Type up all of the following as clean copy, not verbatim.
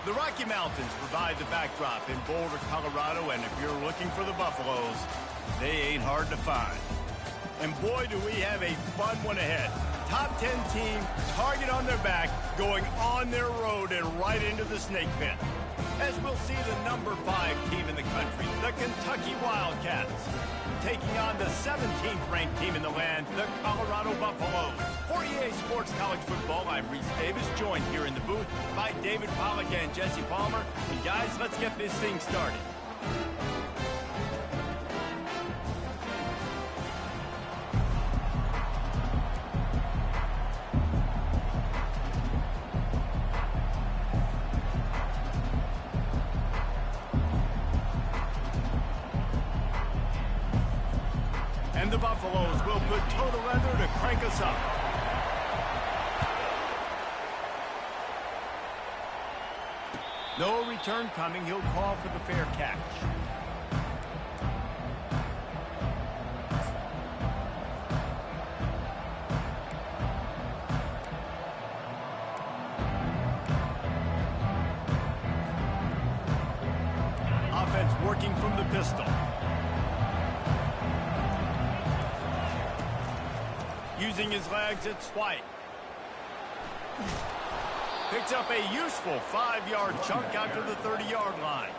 The Rocky Mountains provide the backdrop in Boulder, Colorado, and if you're looking for the Buffaloes, they ain't hard to find. And boy, do we have a fun one ahead. Top 10 team, target on their back, going on their road and right into the snake pit. As we'll see the number 5 team in the country, the Kentucky Wildcats, taking on the 17th ranked team in the land, the Colorado Buffaloes. For EA Sports College Football, I'm Reese Davis, joined here in the booth by David Pollack and Jesse Palmer. And guys, let's get this thing started. And the Buffaloes will put total leather to crank us up. No return coming. He'll call for the fair catch. Offense working from the pistol. Using his legs, it's White. Picks up a useful 5-yard chunk out to the 30-yard line.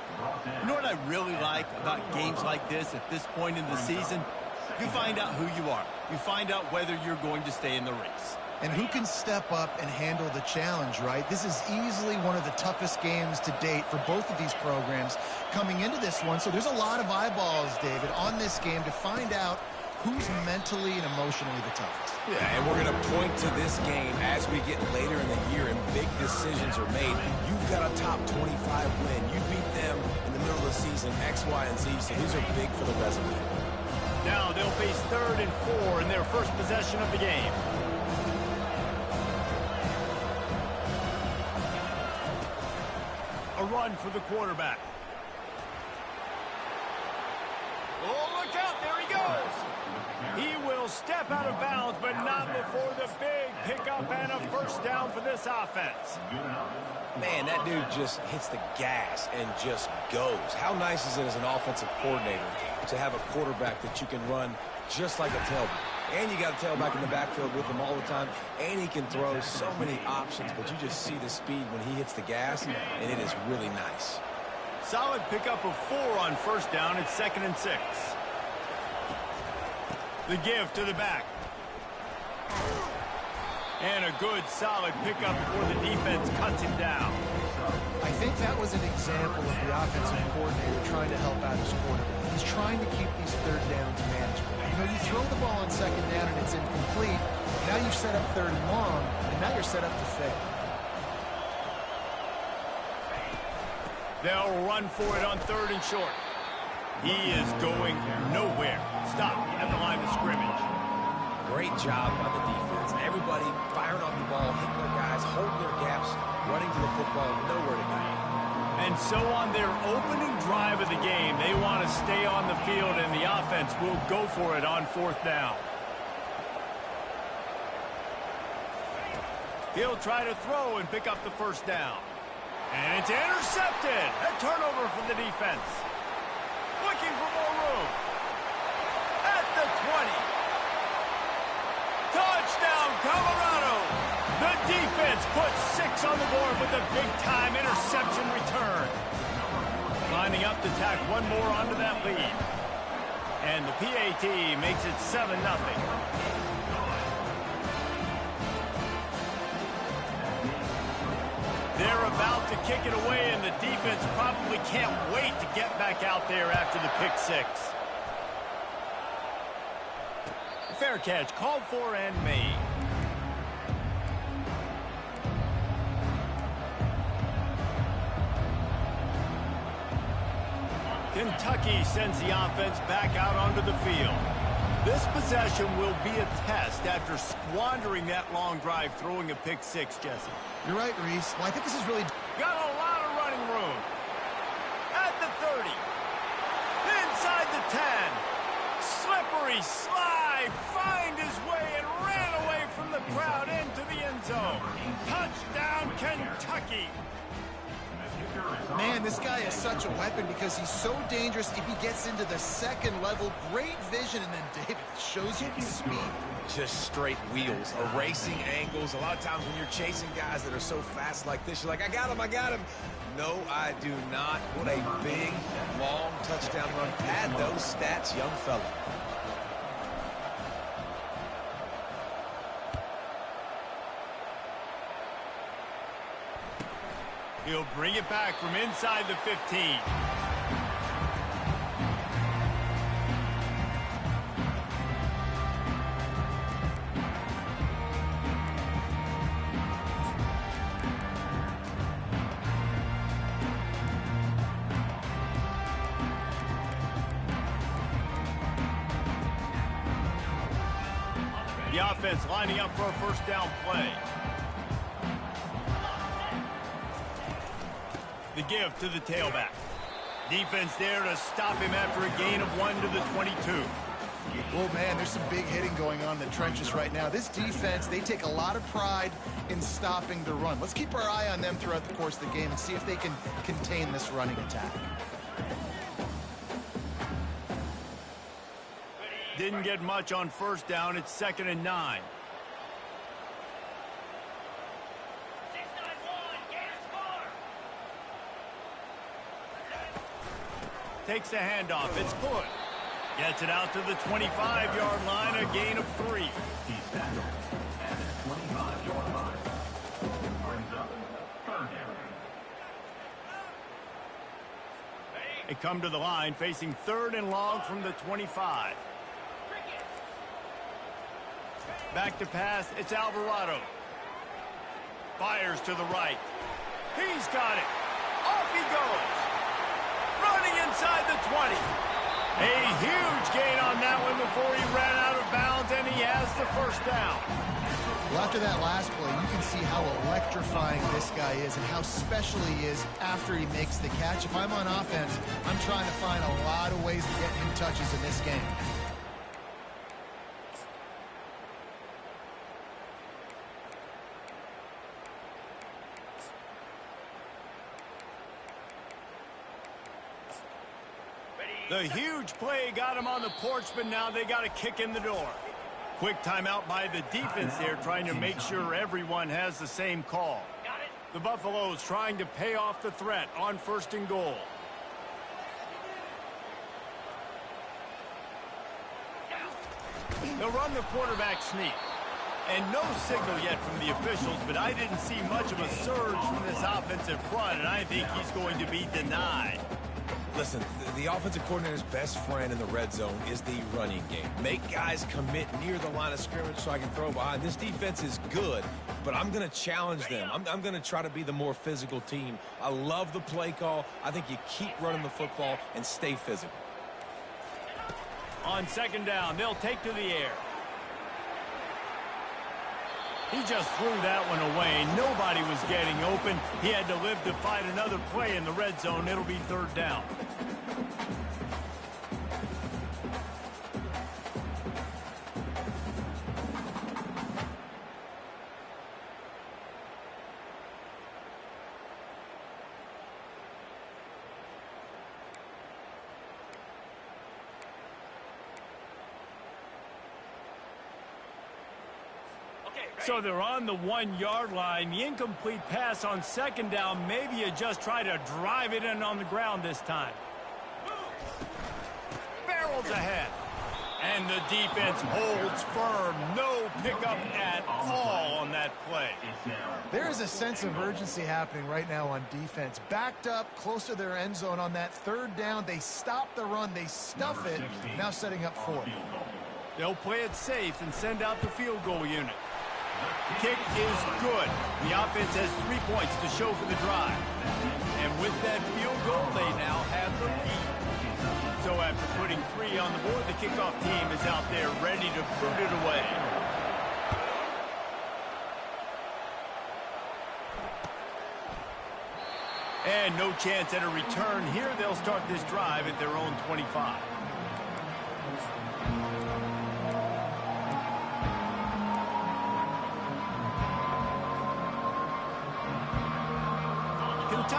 You know what I really like about games like this at this point in the season? You find out who you are. You find out whether you're going to stay in the race. And who can step up and handle the challenge, right? This is easily one of the toughest games to date for both of these programs coming into this one. So there's a lot of eyeballs, David, on this game to find out who's mentally and emotionally the toughest. Yeah, and we're going to point to this game as we get later in the year and big decisions are made. You've got a top 25 win. You beat them in the middle of the season, X, Y, and Z, so these are big for the resume. Now they'll face 3rd and 4 in their first possession of the game. A run for the quarterback. Oh, look out, there he goes. He will step out of bounds, but not before the big pickup and a first down for this offense. Man, that dude just hits the gas and just goes. How nice is it as an offensive coordinator to have a quarterback that you can run just like a tailback? And you got a tailback in the backfield with him all the time, and he can throw so many options, but you just see the speed when he hits the gas, and it is really nice. Solid pickup of 4 on first down. It's 2nd and 6. The give to the back. And a good, solid pickup before the defense cuts him down. I think that was an example of the offensive coordinator trying to help out his quarterback. He's trying to keep these 3rd downs manageable. You know, you throw the ball on 2nd down and it's incomplete. Now you've set up 3rd and long, and now you're set up to fail. They'll run for it on 3rd and short. He is going nowhere. Stop at the line of scrimmage. Great job by the defense. Everybody firing off the ball, hitting their guys, holding their gaps, running to the football, nowhere to go. And so on their opening drive of the game, they want to stay on the field, and the offense will go for it on 4th down. He'll try to throw and pick up the first down. And it's intercepted. A turnover for the defense. Looking for more room. At the 20. Touchdown, Colorado. The defense puts 6 on the board with a big-time interception return. Lining up to tack one more onto that lead. And the PAT makes it 7-0. They're about to kick it away, and the defense probably can't wait to get back out there after the pick 6. Fair catch called for and made. Kentucky sends the offense back out onto the field. This possession will be a test after squandering that long drive, throwing a pick 6, Jesse. You're right, Reese. Well, I think this is really... Got a lot of running room. At the 30. Inside the 10. Slippery slide. Find his way and ran away from the crowd into the end zone. Touchdown, Kentucky. Man, this guy is such a weapon because he's so dangerous if he gets into the second level. Great vision, and then David shows you the speed. Just straight wheels, erasing angles. A lot of times when you're chasing guys that are so fast like this, you're like, I got him, I got him. No, I do not. What a big, long touchdown run. Pad those stats, young fella. He'll bring it back from inside the 15. The offense lining up for a first down play. The give to the tailback. Defense there to stop him after a gain of 1 to the 22. Oh, man, there's some big hitting going on in the trenches right now. This defense, they take a lot of pride in stopping the run. Let's keep our eye on them throughout the course of the game and see if they can contain this running attack. Didn't get much on first down. It's 2nd and 9. Takes the handoff. It's good. Gets it out to the 25-yard line, a gain of 3. He's tackled at the 25-yard line. Brings up 3rd down. They come to the line facing 3rd and long from the 25. Back to pass. It's Alvarado. Fires to the right. He's got it. Off he goes. Running inside the 20. A huge gain on that one before he ran out of bounds, and he has the first down. Well, after that last play, you can see how electrifying this guy is and how special he is after he makes the catch. If I'm on offense, I'm trying to find a lot of ways to get him touches in this game. The huge play got him on the porch, but now they got a kick in the door. Quick timeout by the defense there, trying to make sure everyone has the same call. The Buffaloes trying to pay off the threat on 1st and goal. They'll run the quarterback sneak. And no signal yet from the officials, but I didn't see much of a surge from this offensive front, and I think he's going to be denied. Listen, the offensive coordinator's best friend in the red zone is the running game. Make guys commit near the line of scrimmage so I can throw behind. This defense is good, but I'm going to challenge them. I'm going to try to be the more physical team. I love the play call. I think you keep running the football and stay physical. On 2nd down, they'll take to the air. He just threw that one away. Nobody was getting open. He had to live to fight another play in the red zone. It'll be 3rd down. So they're on the 1-yard line. The incomplete pass on 2nd down. Maybe you just try to drive it in on the ground this time. Barrels ahead. And the defense holds firm. No pickup at all on that play. There is a sense of urgency happening right now on defense. Backed up, close to their end zone on that 3rd down. They stop the run. They stuff it. Now setting up 4th. They'll play it safe and send out the field goal unit. Kick is good. The offense has 3 points to show for the drive. And with that field goal, they now have the lead. So after putting 3 on the board, the kickoff team is out there ready to boot it away. And no chance at a return here. They'll start this drive at their own 25.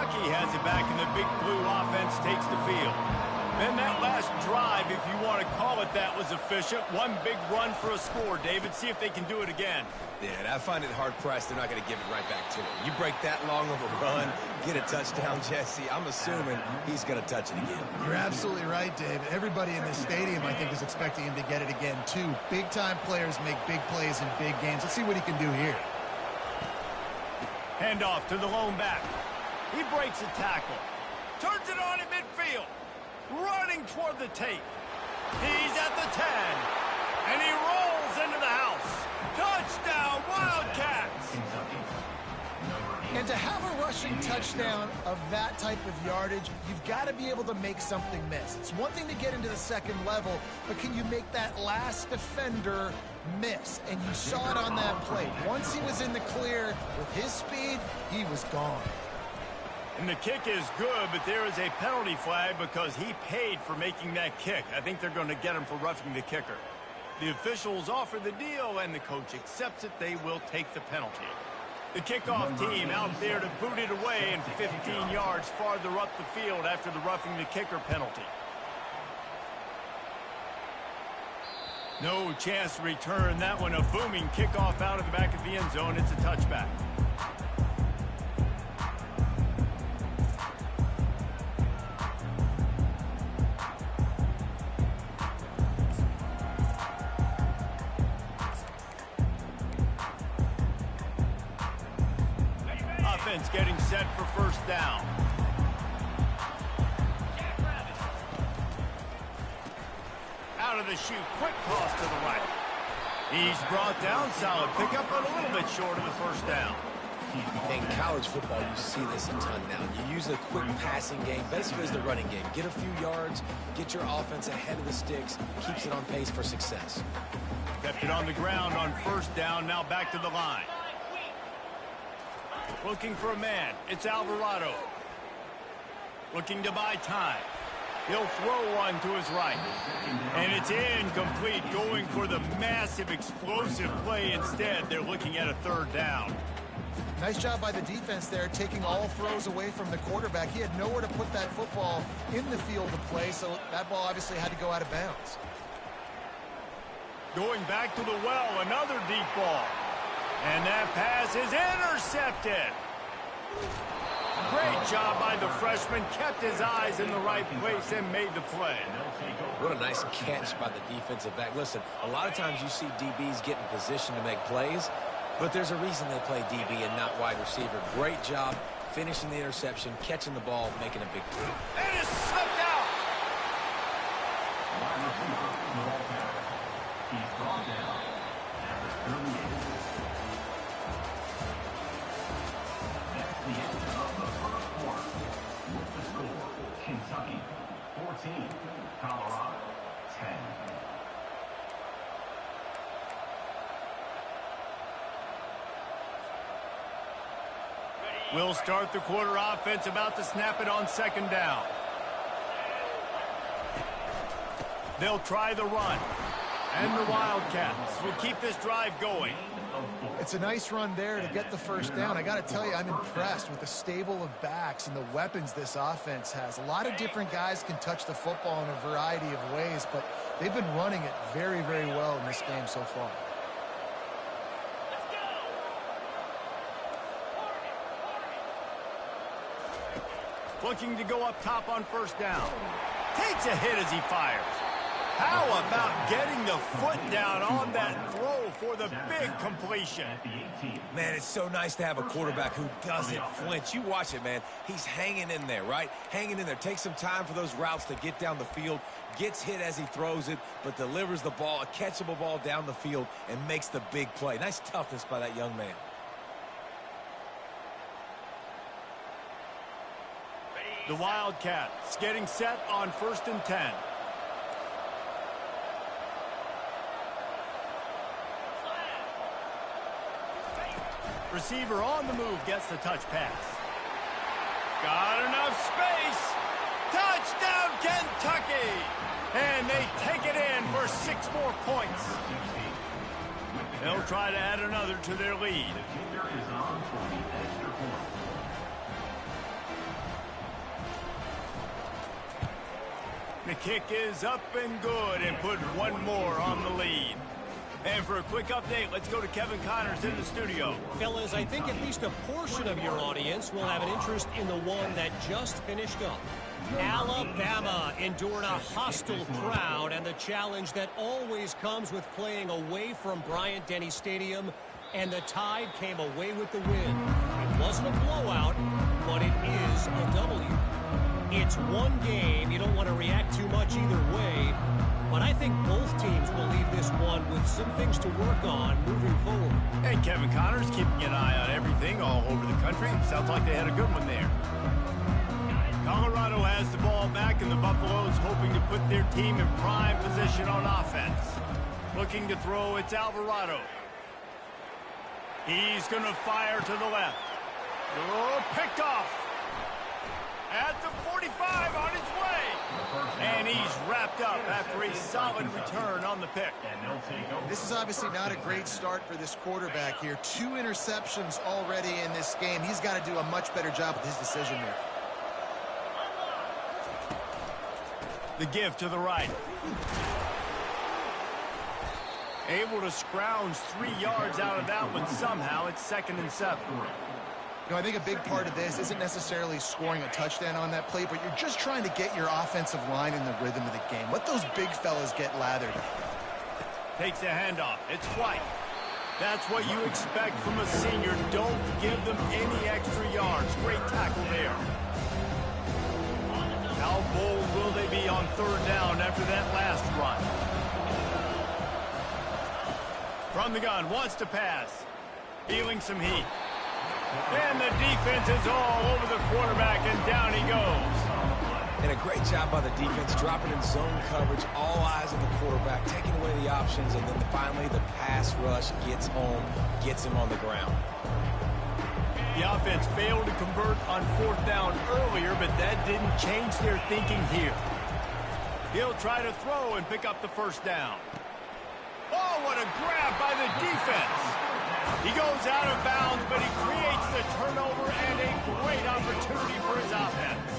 Kentucky has it back, and the Big Blue offense takes the field. Man, that last drive, if you want to call it that, was efficient. One big run for a score, David. See if they can do it again. Yeah, and I find it hard-pressed they're not going to give it right back to him. You break that long of a run, get a touchdown, Jesse, I'm assuming he's going to touch it again. You're absolutely right, David. Everybody in this stadium, I think, is expecting him to get it again, too. Big-time players make big plays in big games. Let's see what he can do here. Handoff to the lone back. He breaks a tackle. Turns it on in midfield. Running toward the tape. He's at the 10. And he rolls into the house. Touchdown, Wildcats! And to have a rushing touchdown of that type of yardage, you've got to be able to make something miss. It's one thing to get into the second level, but can you make that last defender miss? And you saw it on that play. Once he was in the clear with his speed, he was gone. And the kick is good, but there is a penalty flag because he paid for making that kick. I think they're going to get him for roughing the kicker. The officials offer the deal, and the coach accepts it. They will take the penalty. The kickoff team out there to boot it away and 15 yards farther up the field after the roughing the kicker penalty. No chance to return that one. A booming kickoff out of the back of the end zone. It's a touchback. Offense getting set for first down. Out of the chute, quick toss to the right. He's brought down, solid pickup, but a little bit short of the first down. In college football, you see this a ton now. You use a quick passing game, basically as the running game. Get a few yards, get your offense ahead of the sticks, keeps it on pace for success. Kept it on the ground on first down, now back to the line. Looking for a man. It's Alvarado. Looking to buy time. He'll throw one to his right. And it's incomplete, going for the massive explosive play instead. They're looking at a third down. Nice job by the defense there, taking all throws away from the quarterback. He had nowhere to put that football in the field to play, so that ball obviously had to go out of bounds. Going back to the well, another deep ball. And that pass is intercepted. Great job by the freshman. Kept his eyes in the right place and made the play. What a nice catch by the defensive back. Listen, a lot of times you see DBs get in position to make plays, but there's a reason they play DB and not wide receiver. Great job finishing the interception, catching the ball, making a big play. It is slipped out. He's brought down at the 38. That's the end of the first quarter. With the score, Kentucky 14, Colorado 10. We'll start the quarter offense, about to snap it on second down. They'll try the run. And the Wildcats will keep this drive going. It's a nice run there to get the first down. I got to tell you, I'm impressed with the stable of backs and the weapons this offense has. A lot of different guys can touch the football in a variety of ways, but they've been running it very, very well in this game so far. Looking to go up top on first down. Takes a hit as he fires. How about getting the foot down on that throw for the big completion? Man, it's so nice to have a quarterback who doesn't flinch. You watch it, man. He's hanging in there, right? Hanging in there. Takes some time for those routes to get down the field. Gets hit as he throws it, but delivers the ball, a catchable ball down the field, and makes the big play. Nice toughness by that young man. The Wildcats getting set on 1st and 10. Receiver on the move gets the touch pass. Got enough space. Touchdown, Kentucky! And they take it in for 6 more points. They'll try to add another to their lead. The kick is up and good and put one more on the lead. And for a quick update, let's go to Kevin Connors in the studio. Fellas, I think at least a portion of your audience will have an interest in the one that just finished up. Alabama endured a hostile crowd and the challenge that always comes with playing away from Bryant-Denny Stadium, and the Tide came away with the win. It wasn't a blowout, but it is a W. It's one game. You don't want to react too much either way, but I think both teams will leave this one with some things to work on moving forward. And Kevin Connors keeping an eye on everything all over the country. Sounds like they had a good one there. Colorado has the ball back, and the Buffaloes hoping to put their team in prime position on offense. Looking to throw, it's Alvarado. He's going to fire to the left. Oh, picked off. At the 45, on his way. And he's wrapped up after a solid return on the pick. This is obviously not a great start for this quarterback here. 2 interceptions already in this game. He's got to do a much better job with his decision here. The give to the right. Able to scrounge 3 yards out of that one somehow. It's 2nd and 7. You know, I think a big part of this isn't necessarily scoring a touchdown on that play, but you're just trying to get your offensive line in the rhythm of the game. Let those big fellas get lathered. Takes a handoff. It's White. That's what you expect from a senior. Don't give them any extra yards. Great tackle there. How bold will they be on 3rd down after that last run? From the gun, wants to pass. Feeling some heat. And the defense is all over the quarterback, and down he goes. And a great job by the defense, dropping in zone coverage, all eyes on the quarterback, taking away the options, and then finally the pass rush gets home, gets him on the ground. The offense failed to convert on 4th down earlier, but that didn't change their thinking here. He'll try to throw and pick up the 1st down. Oh, what a grab by the defense. He goes out of bounds, but he creates the turnover and a great opportunity for his offense.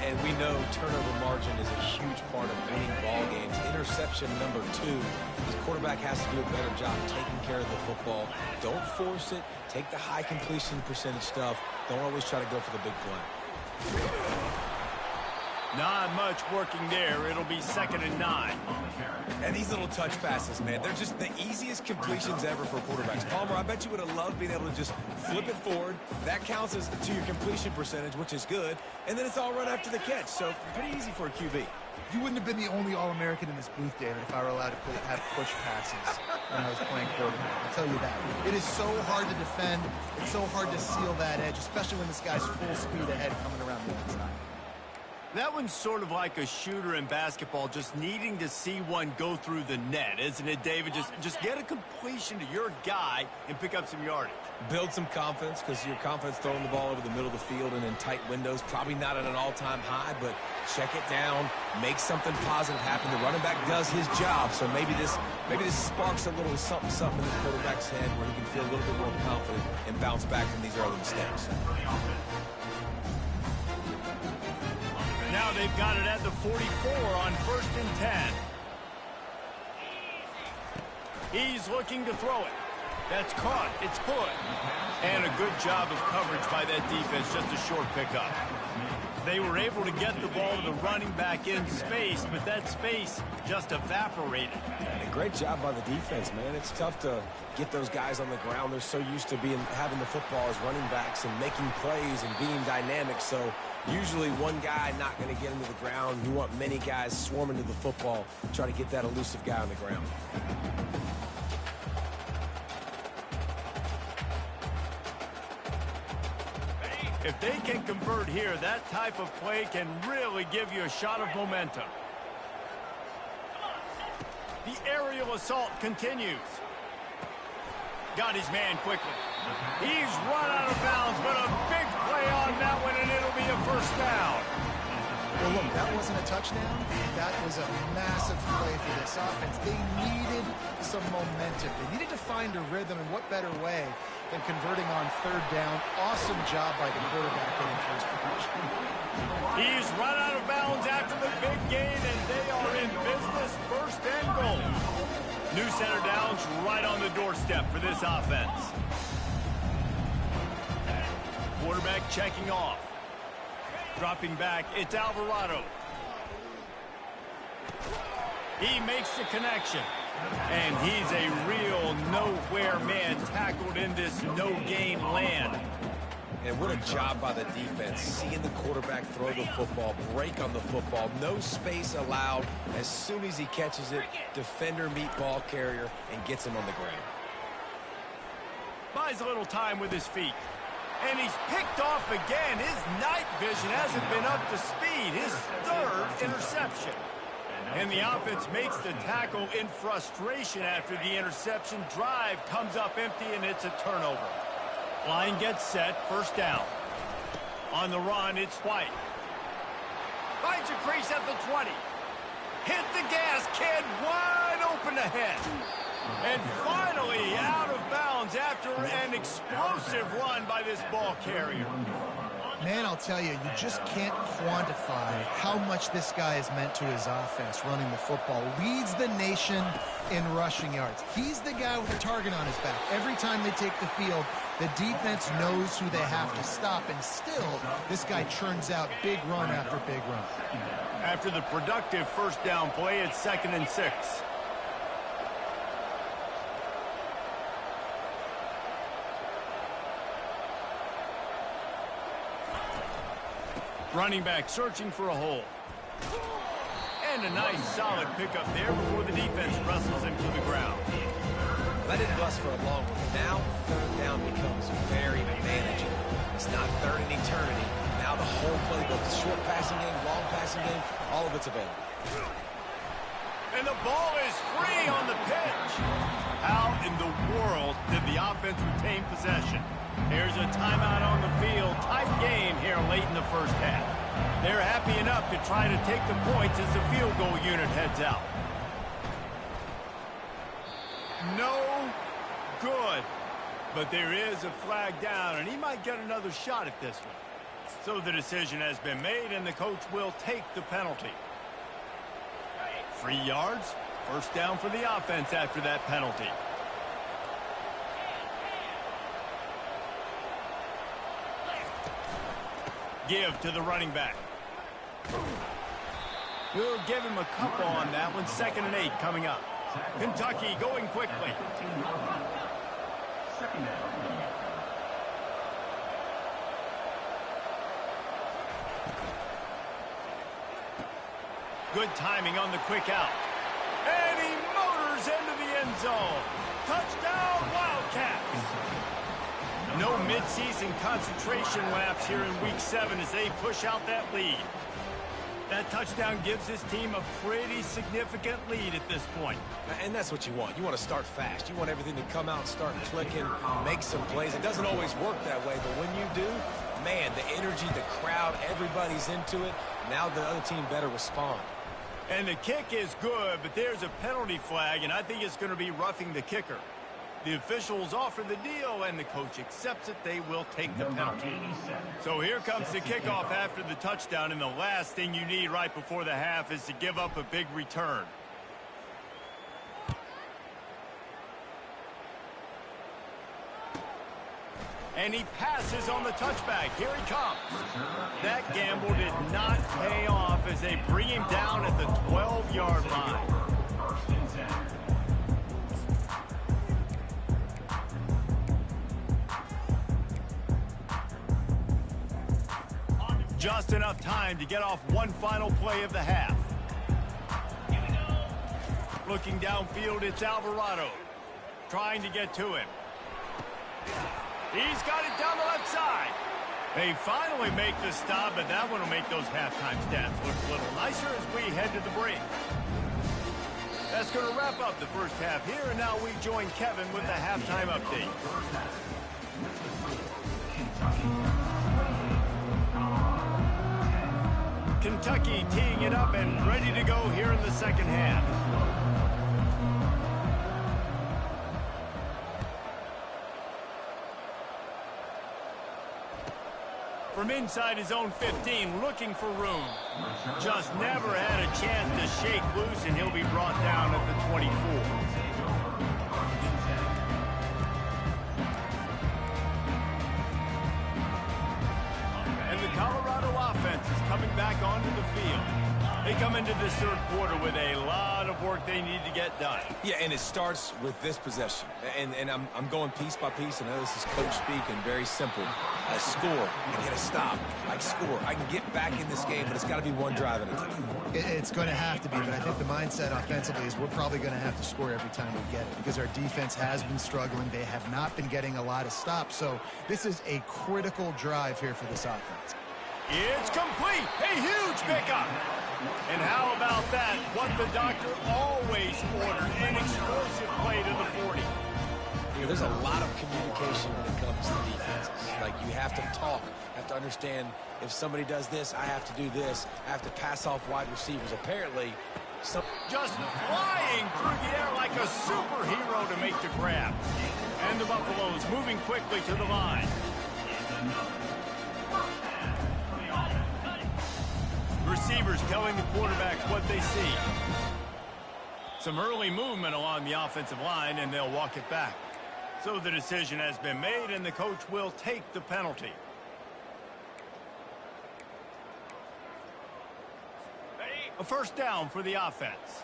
And we know turnover margin is a huge part of winning ball games. Interception number 2. This quarterback has to do a better job taking care of the football. Don't force it. Take the high completion percentage stuff. Don't always try to go for the big play. Not much working there. It'll be 2nd and 9. And these little touch passes, man, they're just the easiest completions ever for quarterbacks. Palmer, I bet you would have loved being able to just flip it forward. That counts as to your completion percentage, which is good. And then it's all run after the catch. So pretty easy for a QB. You wouldn't have been the only All-American in this booth, David, if I were allowed to have push passes when I was playing quarterback. I'll tell you that. It is so hard to defend. It's so hard to seal that edge, especially when this guy's full speed ahead coming around the inside. That one's sort of like a shooter in basketball, just needing to see one go through the net, isn't it, David? Just get a completion to your guy and pick up some yardage. Build some confidence, because your confidence throwing the ball over the middle of the field and in tight windows, probably not at an all-time high, but check it down, make something positive happen. The running back does his job, so maybe this sparks a little something in the quarterback's head where he can feel a little bit more confident and bounce back from these early mistakes. Now they've got it at the 44 on 1st and 10. He's looking to throw it. That's caught. It's good. And a good job of coverage by that defense. Just a short pickup. They were able to get the ball to the running back in space, but that space just evaporated. And a great job by the defense, man. It's tough to get those guys on the ground. They're so used to having the football as running backs and making plays and being dynamic. So usually one guy not going to get into the ground. You want many guys swarming to the football, try to get that elusive guy on the ground. If they can convert here, that type of play can really give you a shot of momentum. The aerial assault continues. Got his man quickly. He's run out of bounds, but a big play on that one, and it'll be a 1st down. Well, look, that wasn't a touchdown. That was a massive play for this offense. They needed some momentum. They needed to find a rhythm, and what better way than converting on third down. Awesome job by the quarterback getting first progression. He's run out of bounds after the big gain, and they are in business, first and goal. New center downs right on the doorstep for this offense. Quarterback checking off. Dropping back, it's Alvarado. He makes the connection. And he's a real nowhere man tackled in this no-gain land. And what a job by the defense, seeing the quarterback throw the football, break on the football, no space allowed. As soon as he catches it, defender meet ball carrier and gets him on the ground. Buys a little time with his feet. And he's picked off again. His night vision hasn't been up to speed. His third interception. And the offense makes the tackle in frustration after the interception. Drive comes up empty, and it's a turnover. Line gets set, first down. On the run, it's White. Finds a crease at the 20. Hit the gas, kid, wide open ahead. And finally out of bounds after an explosive run by this ball carrier. Man, I'll tell you, you just can't quantify how much this guy has meant to his offense running the football. Leads the nation in rushing yards. He's the guy with a target on his back. Every time they take the field, the defense knows who they have to stop, and still, this guy churns out big run after big run. After the productive first down play, it's 2nd and 6. Running back searching for a hole. And a nice solid pickup there before the defense wrestles him to the ground. Let it bust for a long one. Now, third down becomes very manageable. It's not third in eternity. Now the whole playbook, short passing game, long passing game, all of it's available. And the ball is free on the pitch. How in the world did the offense retain possession? There's a timeout on the field. Tight game here late in the first half. They're happy enough to try to take the points as the field goal unit heads out. No good. But there is a flag down, and he might get another shot at this one. So the decision has been made, and the coach will take the penalty. 3 yards. First down for the offense after that penalty. Give to the running back. We'll give him a couple on that one. 2nd and 8 coming up. Kentucky going quickly. Good timing on the quick out. And he motors into the end zone. Touchdown, Wildcats. No midseason concentration laps here in Week 7 as they push out that lead. That touchdown gives his team a pretty significant lead at this point. And that's what you want. You want to start fast. You want everything to come out and start clicking, make some plays. It doesn't always work that way, but when you do, man, the energy, the crowd, everybody's into it. Now the other team better respond. And the kick is good, but there's a penalty flag, and I think it's going to be roughing the kicker. The officials offer the deal, and the coach accepts it. They will take the penalty. So here comes the kickoff after the touchdown, and the last thing you need right before the half is to give up a big return. And he passes on the touchback. Here he comes. That gamble did not pay off as they bring him down at the 12-yard line. Just enough time to get off one final play of the half. Looking downfield, it's Alvarado. Trying to get to him. He's got it down the left side. They finally make the stop, but that one will make those halftime stats look a little nicer as we head to the break. That's going to wrap up the first half here, and now we join Kevin with the halftime update. Kentucky teeing it up and ready to go here in the second half. from inside his own 15, looking for room. Just never had a chance to shake loose, and he'll be brought down at the 24. And the Colorado offense is coming back onto the field. They come into this third quarter with a lot of work they need to get done. Yeah, and it starts with this possession. And I'm going piece by piece. I know this is coach speak and very simple. I score, I get a stop. I score, I can get back in this game, but it's got to be one drive at a time. It's going to have to be, but I think the mindset offensively is we're probably going to have to score every time we get it because our defense has been struggling. They have not been getting a lot of stops, so this is a critical drive here for this offense. It's complete. A huge pickup. And how about that? What the doctor always ordered, an explosive play to the 40. You know, there's a lot of communication when it comes to defenses. Like, you have to talk, have to understand if somebody does this, I have to do this. I have to pass off wide receivers. Apparently, just flying through the air like a superhero to make the grab. And the Buffaloes moving quickly to the line. Receivers telling the quarterbacks what they see. Some early movement along the offensive line, and they'll walk it back. So the decision has been made, and the coach will take the penalty. A first down for the offense.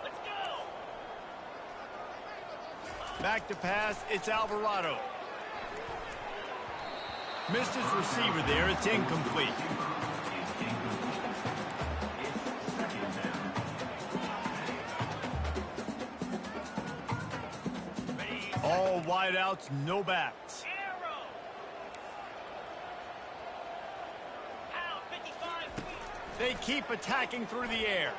Let's go. Back to pass, it's Alvarado. Missed his receiver there. It's incomplete. All wideouts, no backs. They keep attacking through the air.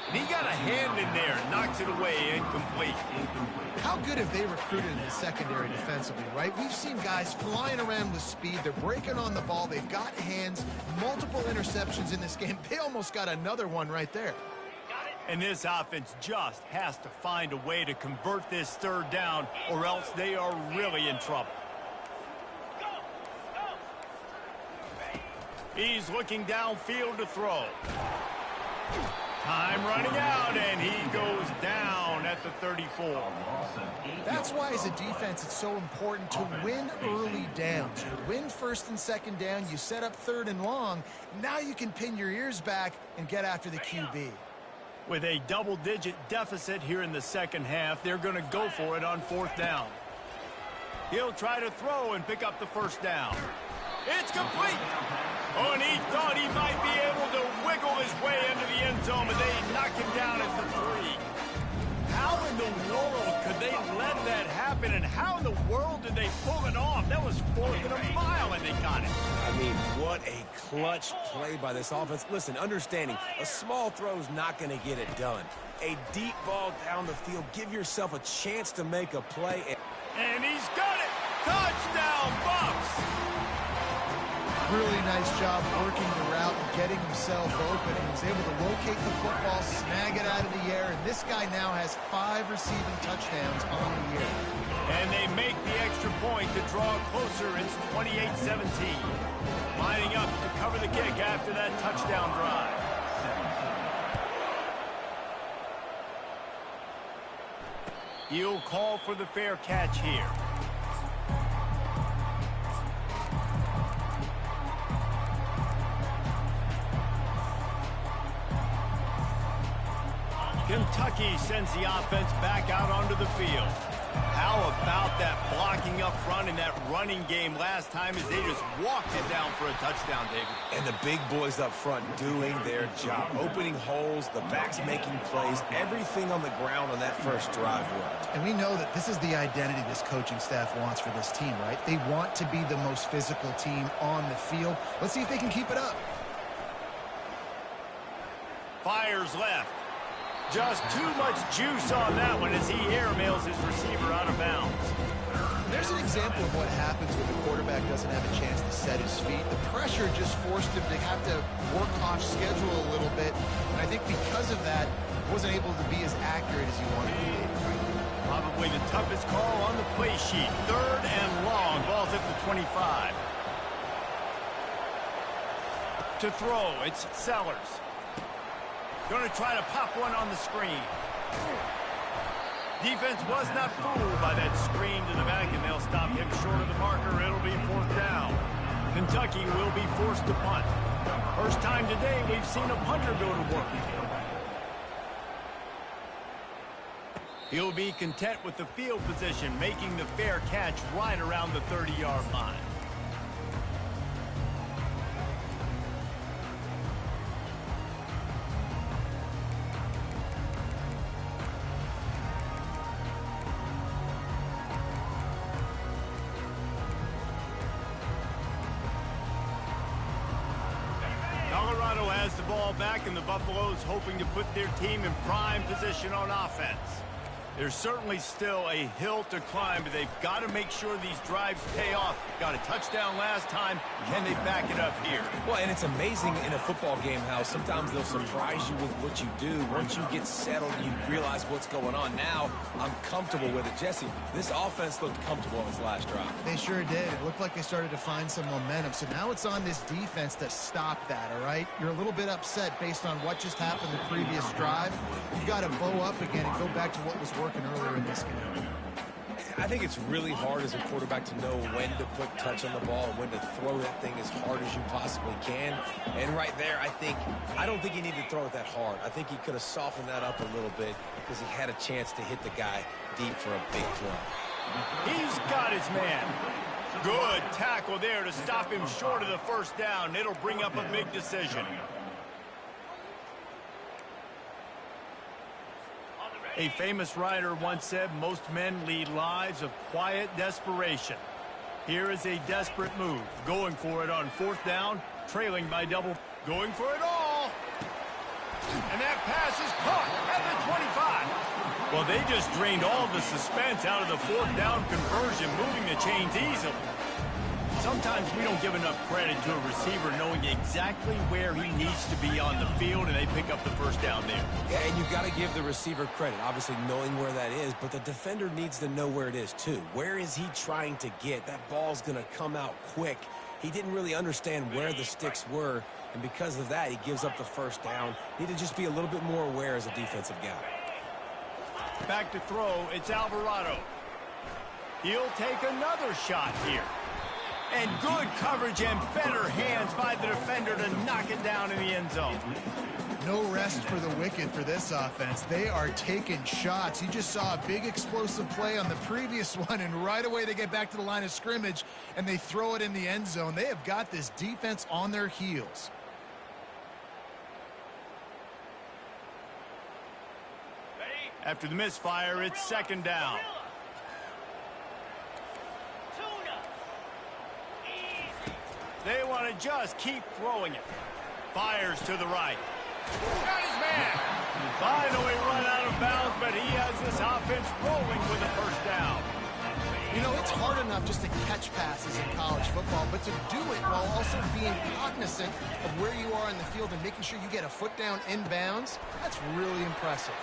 And he got a hand in there, knocks it away, incomplete. How good have they recruited in the secondary defensively, right? We've seen guys flying around with speed. They're breaking on the ball. They've got hands, multiple interceptions in this game. They almost got another one right there. And this offense just has to find a way to convert this third down, or else they are really in trouble. He's looking downfield to throw. Time running out, and he goes down at the 34. That's why, as a defense, it's so important to win early downs. You win first and second down, you set up third and long. Now you can pin your ears back and get after the QB. With a double-digit deficit here in the second half, they're going to go for it on fourth down. He'll try to throw and pick up the first down. It's complete. Oh, and he thought he might be able to wiggle his way into the end zone, but they knock him down at the 3. How in the world could they let that happen, and how in the world did they pull it off? That was 4th and a mile, and they got it. I mean, what a clutch play by this offense. Listen, understanding, a small throw is not going to get it done. A deep ball down the field, give yourself a chance to make a play. And he's got it. Touchdown, Buffs. Really nice job working the route and getting himself open. He was able to locate the football, snag it out of the air, and this guy now has 5 receiving touchdowns on the year. And they make the extra point to draw closer. It's 28-17. Lining up to cover the kick after that touchdown drive. He'll call for the fair catch here. Kentucky sends the offense back out onto the field. How about that blocking up front in that running game last time as they just walked it down for a touchdown, David? And the big boys up front doing their job. Opening holes, the backs making plays, everything on the ground on that first drive worked. And we know that this is the identity this coaching staff wants for this team, right? They want to be the most physical team on the field. Let's see if they can keep it up. Fires left. Just too much juice on that one as he airmails his receiver out of bounds. There's an example of what happens when the quarterback doesn't have a chance to set his feet. The pressure just forced him to have to work off schedule a little bit. And I think because of that, he wasn't able to be as accurate as he wanted to be. Probably the toughest call on the play sheet. 3rd and long. Ball's at the 25. To throw, it's Sellers. Going to try to pop one on the screen. Defense was not fooled by that screen to the back, and they'll stop him short of the marker. It'll be 4th down. Kentucky will be forced to punt. First time today we've seen a punter go to work. He'll be content with the field position, making the fair catch right around the 30-yard line. Colorado has the ball back, and the Buffaloes hoping to put their team in prime position on offense. There's certainly still a hill to climb, but they've got to make sure these drives pay off. Got a touchdown last time. Can they back it up here? Well, and it's amazing in a football game how sometimes they'll surprise you with what you do. Once you get settled, you realize what's going on. Now, I'm comfortable with it. Jesse, this offense looked comfortable on this last drive. They sure did. It looked like they started to find some momentum. So now it's on this defense to stop that, all right? You're a little bit upset based on what just happened the previous drive. You've got to bow up again and go back to what was working earlier in this game. I think it's really hard as a quarterback to know when to put touch on the ball and when to throw that thing as hard as you possibly can. And right there, I don't think he needed to throw it that hard. I think he could have softened that up a little bit because he had a chance to hit the guy deep for a big play. He's got his man. Good tackle there to stop him short of the first down. It'll bring up a big decision. A famous writer once said, most men lead lives of quiet desperation. Here is a desperate move. Going for it on 4th down, trailing by double. Going for it all. And that pass is caught at the 25. Well, they just drained all the suspense out of the 4th down conversion, moving the chains easily. Sometimes we don't give enough credit to a receiver knowing exactly where he needs to be on the field, and they pick up the first down there. Yeah, and you've got to give the receiver credit, obviously knowing where that is, but the defender needs to know where it is too. Where is he trying to get? That ball's going to come out quick. He didn't really understand where the sticks were, and because of that, he gives up the first down. Need to just be a little bit more aware as a defensive guy. Back to throw, it's Alvarado. He'll take another shot here. And good coverage and better hands by the defender to knock it down in the end zone. No rest for the wicked for this offense. They are taking shots. You just saw a big explosive play on the previous one, and right away they get back to the line of scrimmage, and they throw it in the end zone. They have got this defense on their heels. After the misfire, it's 2nd down. They want to just keep throwing it. Fires to the right. Got his man. Finally run out of bounds, but he has this offense rolling with a first down. You know, it's hard enough just to catch passes in college football, but to do it while also being cognizant of where you are in the field and making sure you get a foot down inbounds, that's really impressive.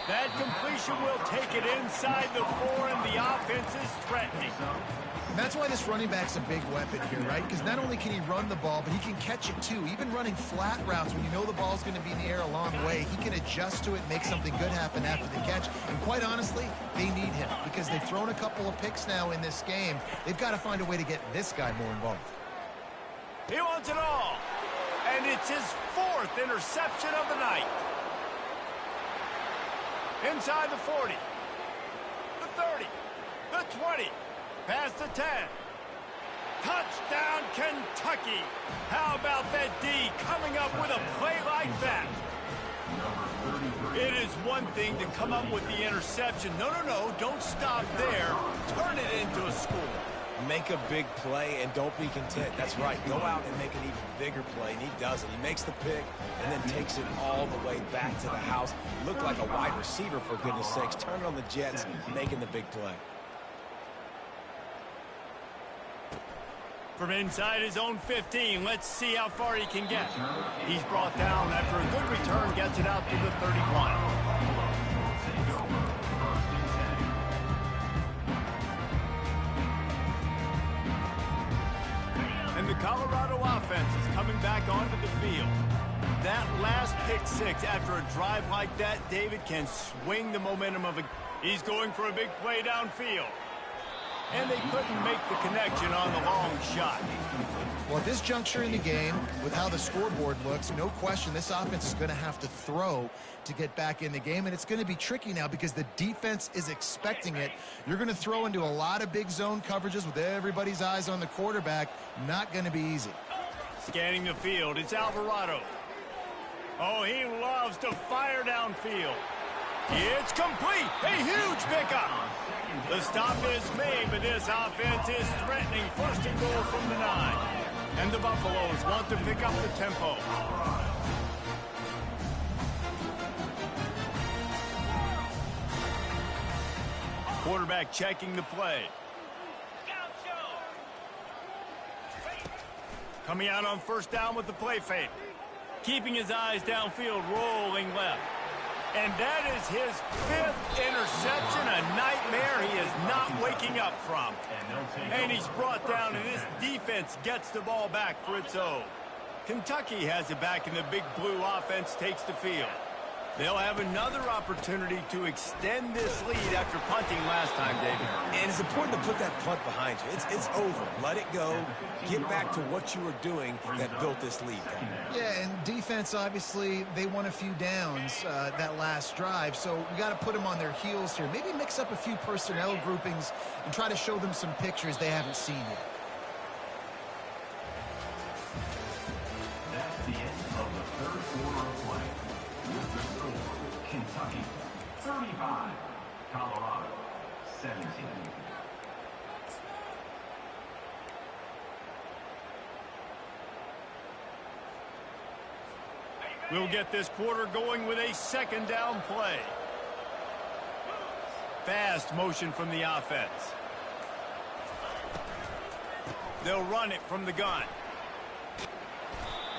That completion will take it inside the 4, and the offense is threatening. And that's why this running back's a big weapon here, right? Because not only can he run the ball, but he can catch it too. Even running flat routes when you know the ball's going to be in the air a long way, he can adjust to it, make something good happen after the catch. And quite honestly, they need him because they've thrown a couple of picks now in this game. They've got to find a way to get this guy more involved. He wants it all. And it's his 4th interception of the night. Inside the 40, the 30, the 20, past the 10. Touchdown, Kentucky. How about that D coming up with a play like that? It is one thing to come up with the interception. No, don't stop there. Turn it into a score. Make a big play and don't be content. That's right. Go out and make an even bigger play, and he does it. He makes the pick and then takes it all the way back to the house. Looked like a wide receiver, for goodness sakes. Turn it on the Jets, making the big play. From inside his own 15, let's see how far he can get. He's brought down after a good return, gets it out to the 31. back onto the field. That last pick six after a drive like that, David, can swing the momentum of a... He's going for a big play downfield. And they couldn't make the connection on the long shot. Well, at this juncture in the game, with how the scoreboard looks, no question this offense is going to have to throw to get back in the game, and it's going to be tricky now because the defense is expecting it. You're going to throw into a lot of big zone coverages with everybody's eyes on the quarterback. Not going to be easy. Scanning the field, it's Alvarado. Oh, he loves to fire downfield. It's complete. A huge pickup. The stop is made, but this offense is threatening first and goal from the 9. And the Buffaloes want to pick up the tempo. Quarterback checking the play. Coming out on first down with the play fake. Keeping his eyes downfield, rolling left. And that is his 5th interception, a nightmare he is not waking up from. And he's brought down, and this defense gets the ball back for its own. Kentucky has it back, and the Big Blue offense takes the field. They'll have another opportunity to extend this lead after punting last time, David. And it's important to put that punt behind you. It's over. Let it go. Get back to what you were doing that built this lead. Yeah, and defense, obviously, they won a few downs that last drive, so we got to put them on their heels here. Maybe mix up a few personnel groupings and try to show them some pictures they haven't seen yet. That's the end of the third quarter of play. With the score, Kentucky 35, Colorado 17. We'll get this quarter going with a second down play. Fast motion from the offense. They'll run it from the gun.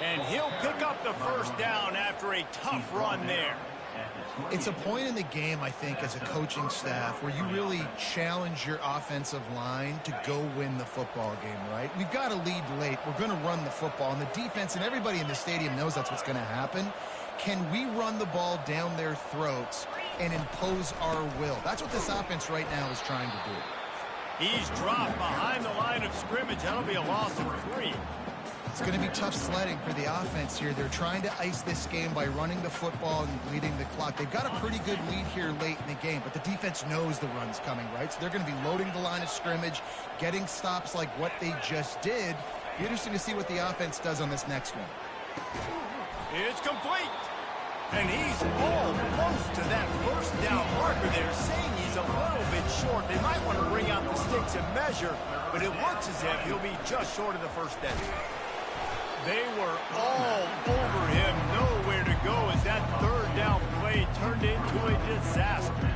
And he'll pick up the first down after a tough run there. It's a point in the game, I think, as a coaching staff where you really challenge your offensive line to go win the football game, right? We've got to lead late. We're going to run the football. And the defense and everybody in the stadium knows that's what's going to happen. Can we run the ball down their throats and impose our will? That's what this offense right now is trying to do. He's dropped behind the line of scrimmage. That'll be a loss of 3. It's going to be tough sledding for the offense here. They're trying to ice this game by running the football and bleeding the clock. They've got a pretty good lead here late in the game, but the defense knows the run's coming, right? So they're going to be loading the line of scrimmage, getting stops like what they just did. Be interesting to see what the offense does on this next one. It's complete. And he's almost to that first down marker there, saying he's a little bit short. They might want to bring out the sticks and measure, but it looks as if he'll be just short of the first down. They were all over him, nowhere to go as that third down play turned into a disaster.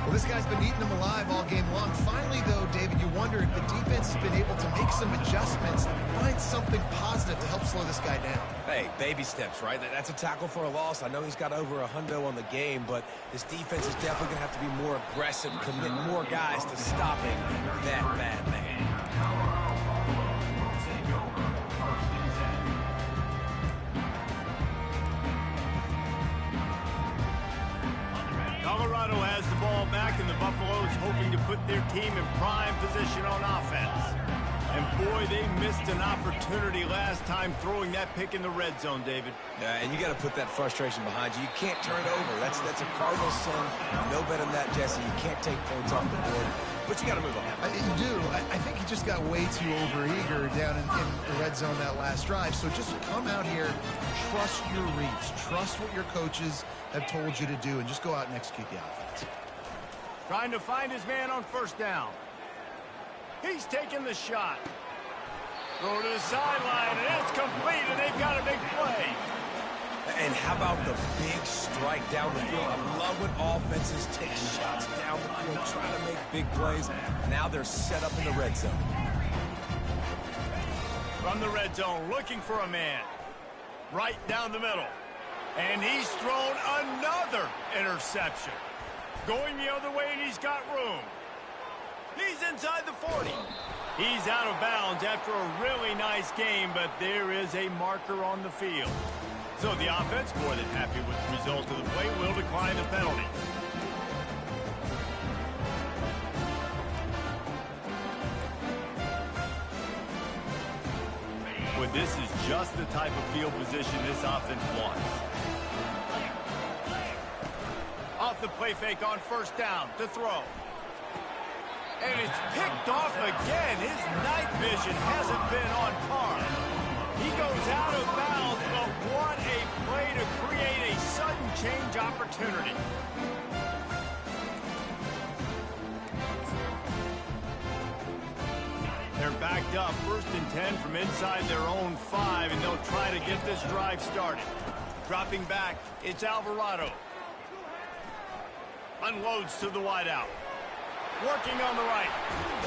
Well, this guy's been eating them alive all game long. Finally, though, David, you wonder if the defense has been able to make some adjustments, find something positive to help slow this guy down. Hey, baby steps, right? That's a tackle for a loss. I know he's got over a hundo on the game, but this defense is definitely going to have to be more aggressive, commit more guys to stopping that bad man. Colorado has the ball back, and the Buffaloes hoping to put their team in prime position on offense. And boy, they missed an opportunity last time throwing that pick in the red zone, David. Yeah, and you got to put that frustration behind you. You can't turn it over. That's a Cardinal sin. You know better than that, Jesse. You can't take points off the board, but you got to move on. You do. I think he just got way too overeager down in the red zone that last drive. So just come out here, trust your reads, trust what your coaches have told you to do, and just go out and execute the offense. Trying to find his man on first down. He's taking the shot. Throw to the sideline, and it's complete, and they've got a big play. And how about the big strike down the field? I love when offenses take shots down the field, trying to make big plays. Now they're set up in the red zone. From the red zone, looking for a man. Right down the middle. And he's thrown another interception. Going the other way, and he's got room. He's inside the 40. He's out of bounds after a really nice game, but there is a marker on the field. So the offense, more than happy with the result of the play, will decline the penalty. But this is just the type of field position this offense wants. Off the play fake on first down to throw. And it's picked off again. His night vision hasn't been on par. He goes out of bounds, but what a play to create a sudden change opportunity. They're backed up, 1st and 10 from inside their own 5, and they'll try to get this drive started. Dropping back, it's Alvarado. Unloads to the wideout. Working on the right.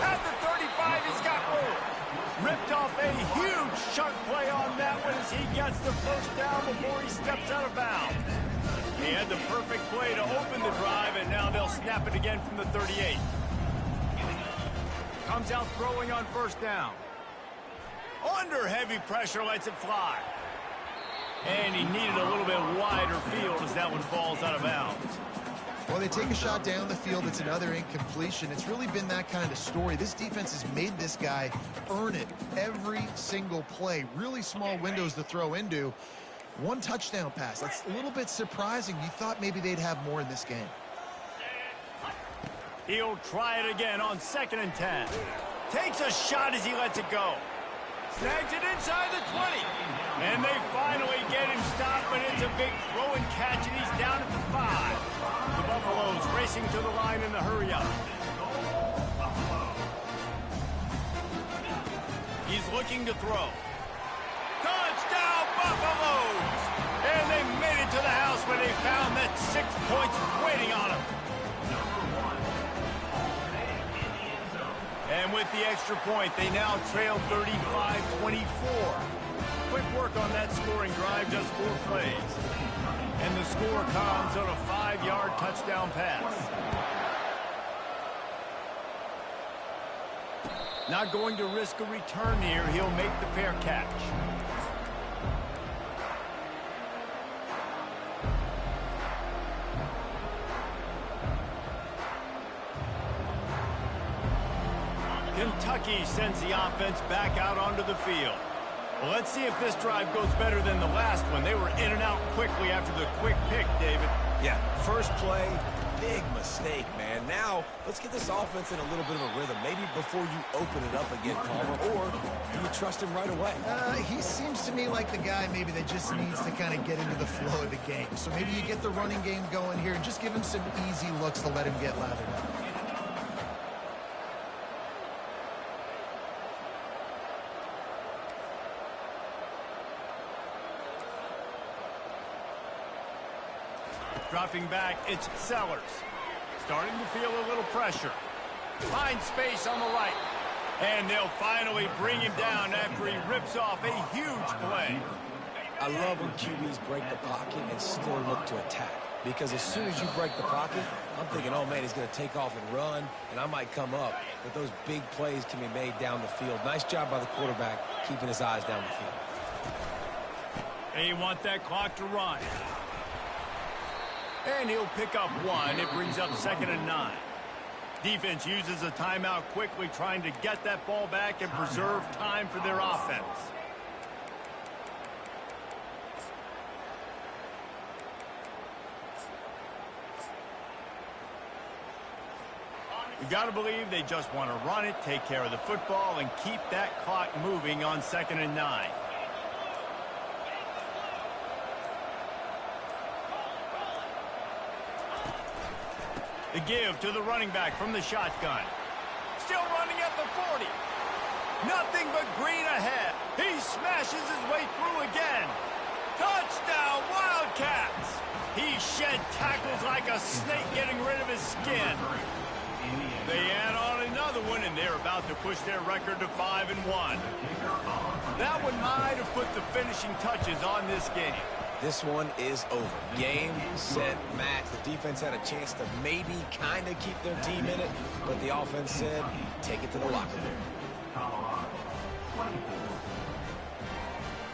At the 35, he's got room. Ripped off a huge chunk play on that one as he gets the first down before he steps out of bounds. He had the perfect play to open the drive, and now they'll snap it again from the 38. Comes out throwing on first down. Under heavy pressure, lets it fly. And he needed a little bit wider field as that one falls out of bounds. Well, they take a shot down the field. It's another incompletion. It's really been that kind of story. This defense has made this guy earn it every single play. Really small windows to throw into. 1 touchdown pass. That's a little bit surprising. You thought maybe they'd have more in this game. He'll try it again on 2nd and 10. Takes a shot as he lets it go. Snags it inside the 20. And they finally get him stopped, but it's a big throw and catch, and he's down at the 5. The Buffaloes racing to the line in the hurry-up. He's looking to throw. Touchdown, Buffaloes! And they made it to the house where they found that 6 points waiting on them. And with the extra point, they now trail 35-24. Quick work on that scoring drive, just 4 plays. And the score comes on a 5-yard touchdown pass. Not going to risk a return here. He'll make the fair catch. Kentucky sends the offense back out onto the field. Well, let's see if this drive goes better than the last one. They were in and out quickly after the quick pick, David. Yeah, first play, big mistake, man. Now, let's get this offense in a little bit of a rhythm. Maybe before you open it up again, Palmer, or do you trust him right away? He seems to me like the guy maybe that just needs to kind of get into the flow of the game. So maybe you get the running game going here and just give him some easy looks to let him get lathered up. Dropping back, it's Sellers. Starting to feel a little pressure. Finds space on the right. And they'll finally bring him down after he rips off a huge play. I love when QBs break the pocket and still look to attack. Because as soon as you break the pocket, I'm thinking, oh, man, he's going to take off and run, and I might come up. But those big plays can be made down the field. Nice job by the quarterback keeping his eyes down the field. And you want that clock to run. And he'll pick up 1. It brings up 2nd and 9. Defense uses a timeout quickly, trying to get that ball back and preserve time for their offense. You got to believe they just want to run it, take care of the football, and keep that clock moving on 2nd and 9. The give to the running back from the shotgun. Still running at the 40. Nothing but green ahead. He smashes his way through again. Touchdown, Wildcats! He shed tackles like a snake getting rid of his skin. They add on another one, and they're about to push their record to 5-1. That one might have put the finishing touches on this game. This one is over. Game, set, match. The defense had a chance to maybe kind of keep their team in it, but the offense said, take it to the locker room. Colorado 24.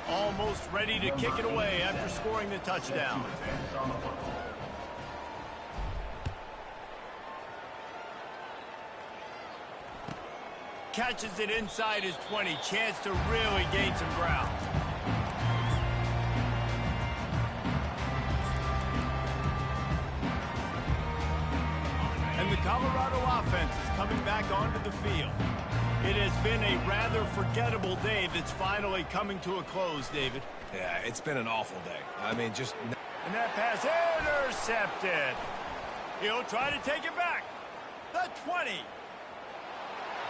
Almost ready to kick it away after scoring the touchdown. Advance on the football. Catches it inside his 20. Chance to really gain some ground. And the Colorado offense is coming back onto the field. It has been a rather forgettable day that's finally coming to a close, David. Yeah, it's been an awful day. I mean, just... And that pass intercepted. He'll try to take it back. The 20.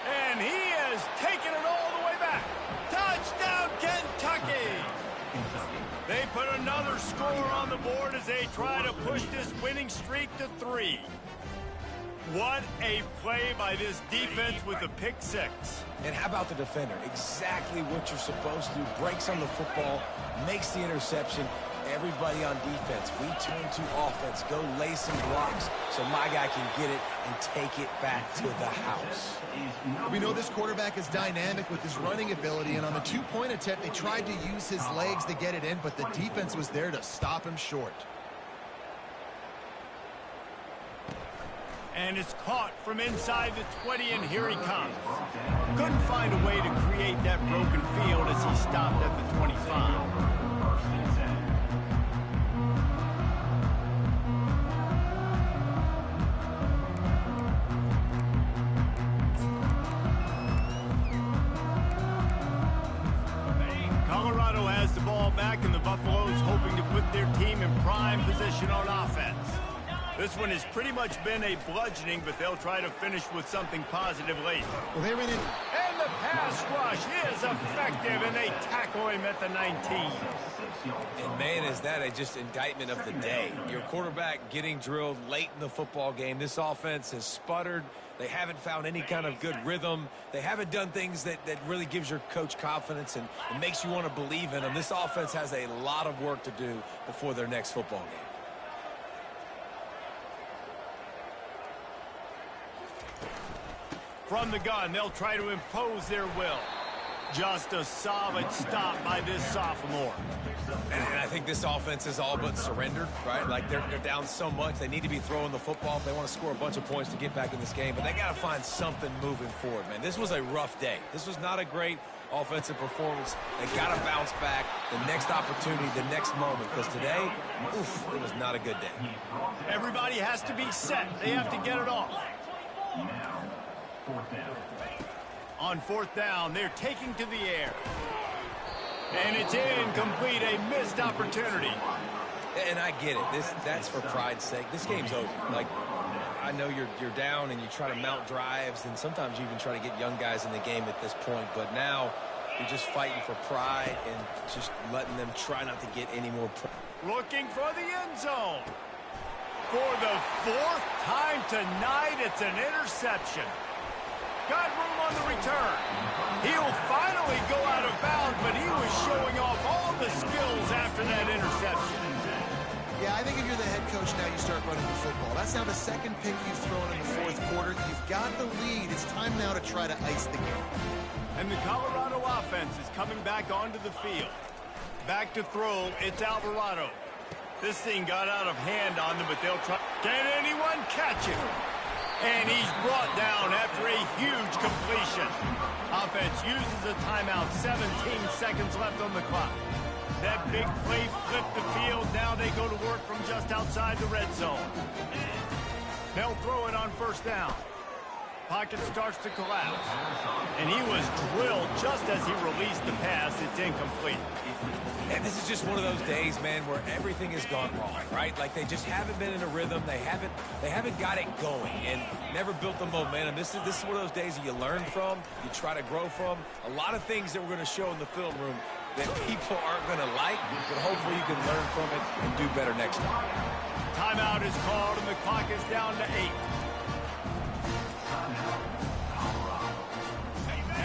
And he has taken it all the way back. Touchdown, Kentucky! They put another score on the board as they try to push this winning streak to 3. What a play by this defense with a pick 6. And how about the defender? Exactly what you're supposed to do. Breaks on the football, makes the interception. Everybody on defense, we turn to offense. Go lay some blocks so my guy can get it and take it back to the house. We know this quarterback is dynamic with his running ability, and on the two-point attempt, they tried to use his legs to get it in, but the defense was there to stop him short. And it's caught from inside the 20, and here he comes. Couldn't find a way to create that broken field as he stopped at the 25. Colorado has the ball back, and the Buffaloes hoping to put their team in prime position on offense. This one has pretty much been a bludgeoning, but they'll try to finish with something positive late. Well, they ran in. And the pass rush is effective, and they tackle him at the 19. And man, is that a just indictment of the day. Your quarterback getting drilled late in the football game. This offense has sputtered. They haven't found any kind of good rhythm. They haven't done things that really gives your coach confidence and makes you want to believe in them. This offense has a lot of work to do before their next football game. From the gun, they'll try to impose their will. Just a solid stop by this sophomore. And I think this offense is all but surrendered, right? Like they're down so much. They need to be throwing the football if they want to score a bunch of points to get back in this game. But they got to find something moving forward, man. This was a rough day. This was not a great offensive performance. They got to bounce back the next opportunity, the next moment. Because today, oof, it was not a good day. Everybody has to be set. They have to get it off. Now, fourth down. On fourth down, they're taking to the air. And it's incomplete, a missed opportunity. And I get it. That's for pride's sake. This game's over. Like, I know you're down and you try to mount drives, and sometimes you even try to get young guys in the game at this point. But now you're just fighting for pride and just letting them try not to get any more pride. Looking for the end zone. For the fourth time tonight, it's an interception. Got room on the return. He'll finally go out of bounds, but he was showing off all the skills after that interception. Yeah, I think if you're the head coach now, you start running the football. That's now the second pick you've thrown in the fourth quarter. You've got the lead. It's time now to try to ice the game. And the Colorado offense is coming back onto the field. Back to throw, it's Alvarado. This thing got out of hand on them, but they'll try. Can anyone catch it? And he's brought down after a huge completion. Offense uses a timeout, 17 seconds left on the clock. That big play flipped the field. Now they go to work from just outside the red zone. They'll throw it on first down. Pocket starts to collapse. And he was drilled just as he released the pass. It's incomplete. And this is just one of those days, man, where everything has gone wrong, right? Like they just haven't been in a rhythm. They haven't got it going and never built the momentum. This is one of those days that you learn from, you try to grow from. A lot of things that we're going to show in the film room that people aren't going to like, but hopefully you can learn from it and do better next time. Timeout is called, and the clock is down to 8.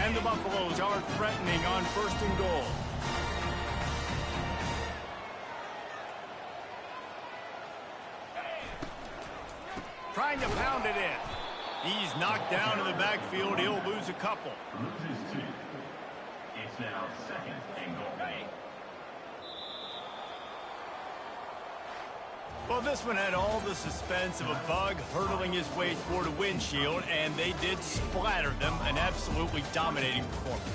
And the Buffaloes are threatening on first and goal. Trying to pound it in. He's knocked down in the backfield. He'll lose a couple. Loses 2. It's now 2nd and goal. Well, this one had all the suspense of a bug hurtling his way toward a windshield, and they did splatter them. An absolutely dominating performance.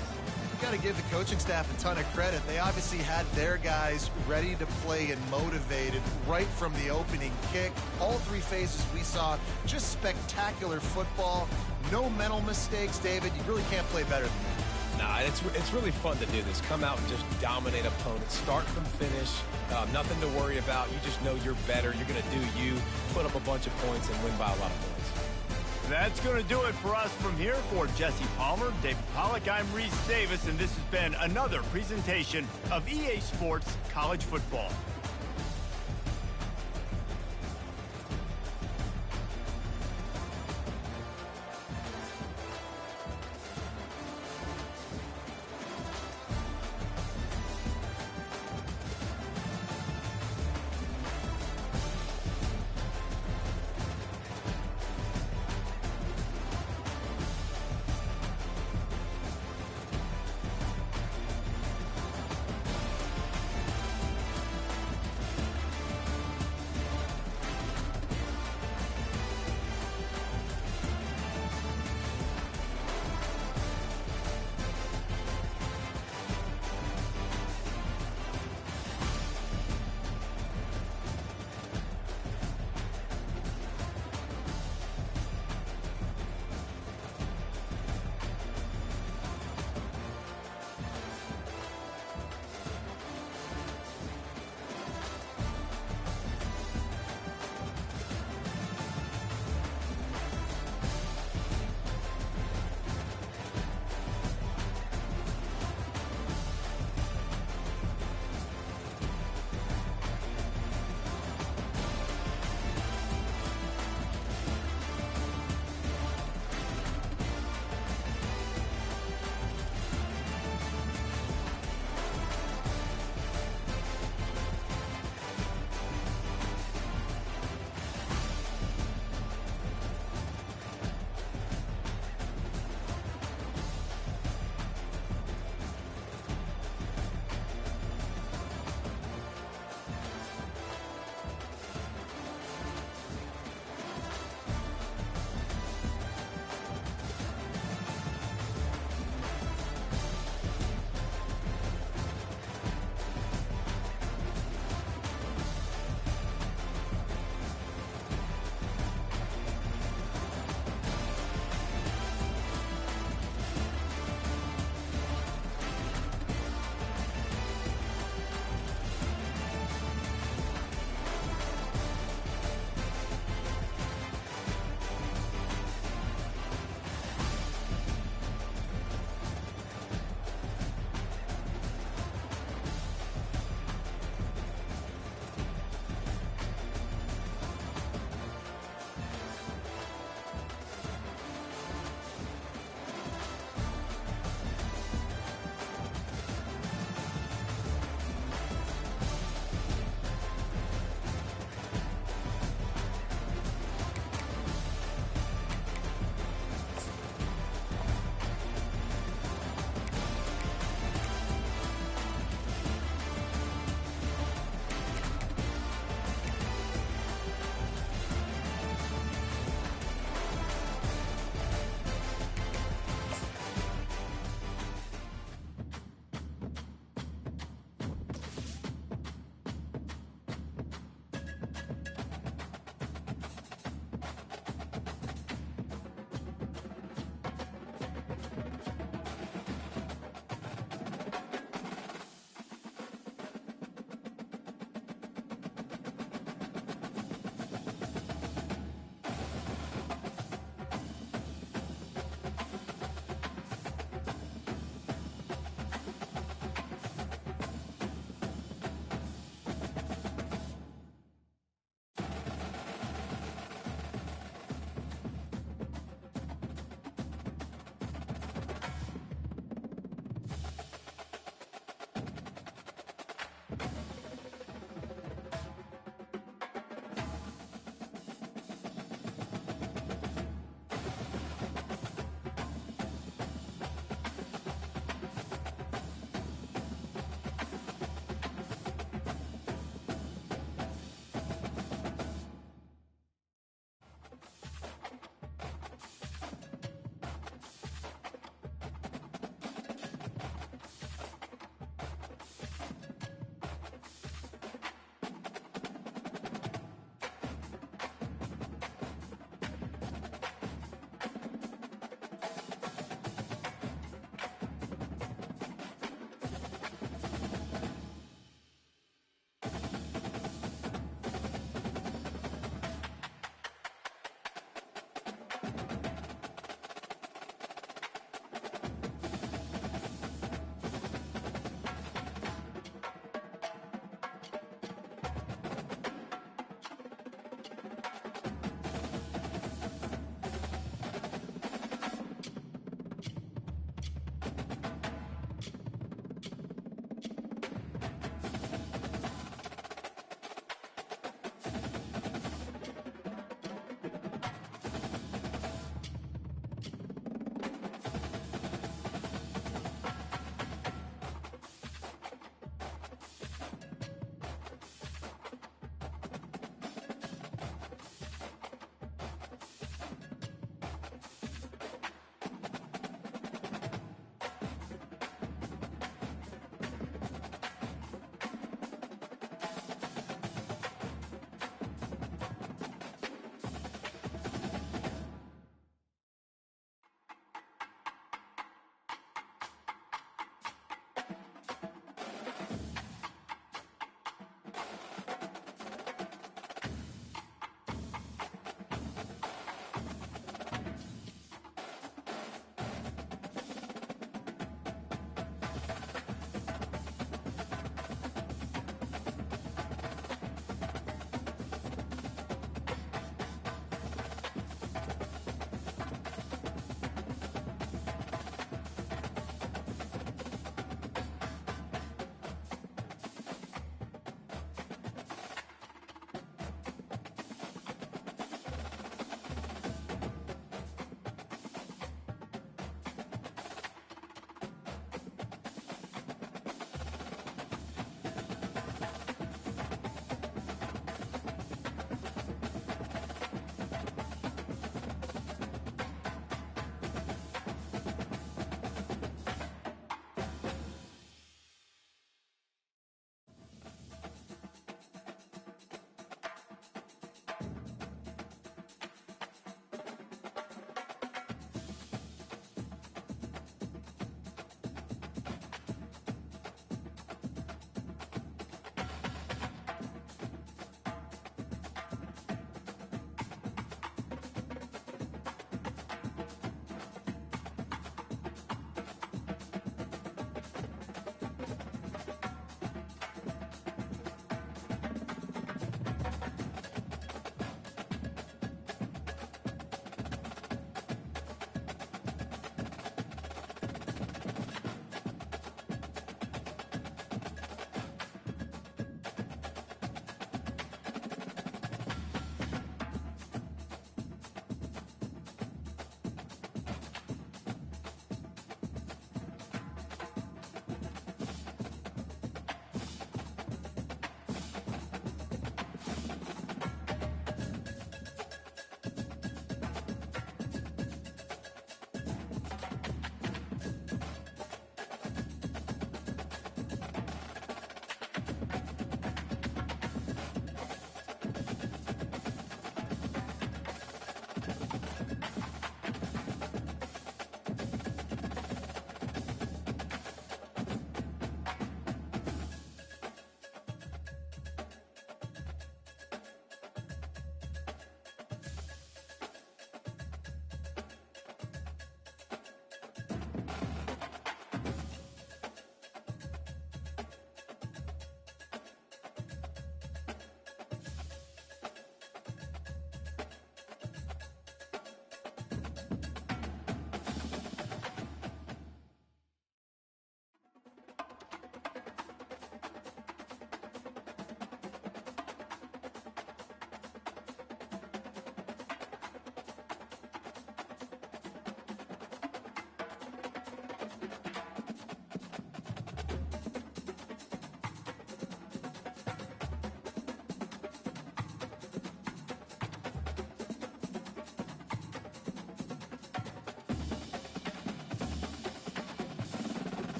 You got to give the coaching staff a ton of credit. They obviously had their guys ready to play and motivated right from the opening kick. All 3 phases we saw, just spectacular football. No mental mistakes, David. You really can't play better than that. Nah, it's really fun to do this. Come out and just dominate opponents. Start from finish. Nothing to worry about. You just know you're better. You're going to do you, put up a bunch of points, and win by a lot of points. That's going to do it for us from here. For Jesse Palmer, David Pollack, I'm Reese Davis, and this has been another presentation of EA Sports College Football.